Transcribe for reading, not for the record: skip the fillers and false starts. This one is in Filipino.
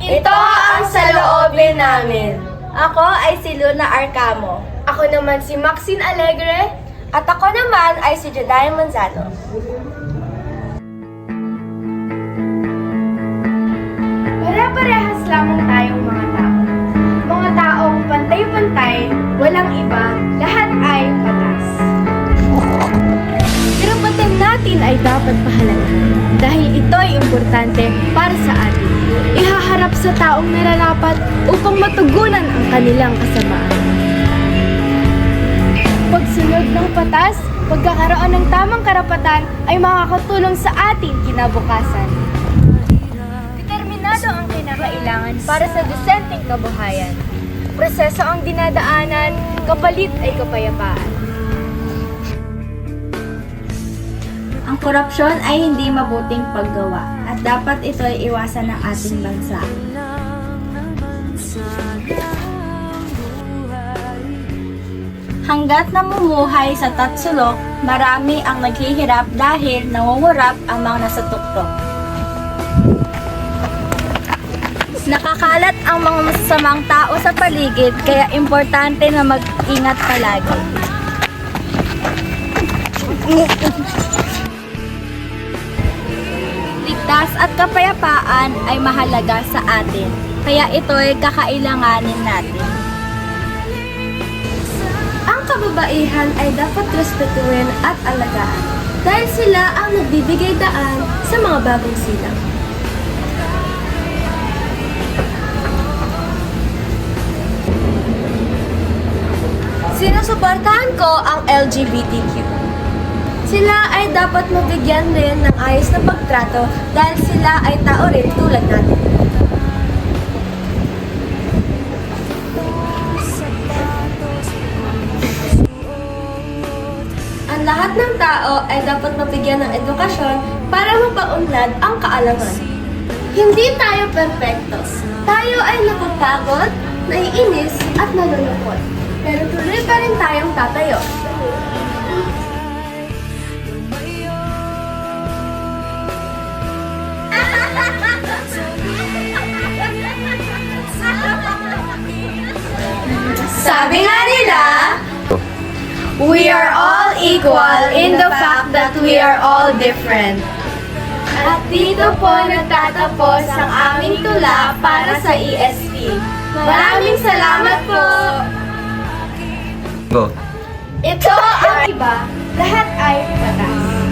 Ito ang saloobin namin. Ako ay si Luna Arcamo. Ako naman si Maxine Alegre. At ako naman ay si Juday Manzano. Pare-parehas lamang tayong mga tao. Mga taong pantay-pantay, walang iba, lahat ay patas. Karapatan natin ay dapat pahalagahan dahil ito ay importante para sa atin. Ihaharap sa taong nararapat upang matugunan ang kanilang kasamaan. Pagsunod ng patas, pagkakaroon ng tamang karapatan ay makakatulong sa ating kinabukasan. Determinado ang kinakailangan para sa disenteng kabuhayan. Proseso ang dinadaanan, kapalit ay kapayapaan. Ang korupsyon ay hindi mabuting paggawa at dapat ito ay iwasan ng ating bansa. Hanggat namumuhay sa tatsulok, marami ang naghihirap dahil nangungurap ang mga nasa tuktok. Nakakalat ang mga masasamang tao sa paligid, kaya importante na mag-ingat palagi. Ligtas at kapayapaan ay mahalaga sa atin, kaya ito ay kakailanganin natin. Ang kababaihan ay dapat respetuhin at alagaan dahil sila ang nagbibigay daan sa mga bagong silang. Sinusuportahan ko ang LGBTQ. Sila ay dapat mabigyan rin ng ayos na pagtrato dahil sila ay tao rin tulad natin. Ang lahat ng tao ay dapat mabigyan ng edukasyon para mapaunlad ang kaalaman. Hindi tayo perpekto. Tayo ay napapagod, naiinis at nalulungkot. Pero tuloy pa rin tayong tatayo. Sabi nga nila, we are all equal in the fact that we are all different. At dito po nagtatapos ang aming tula para sa ESP. Maraming salamat po! Go. Ito ang iba, lahat ay patas.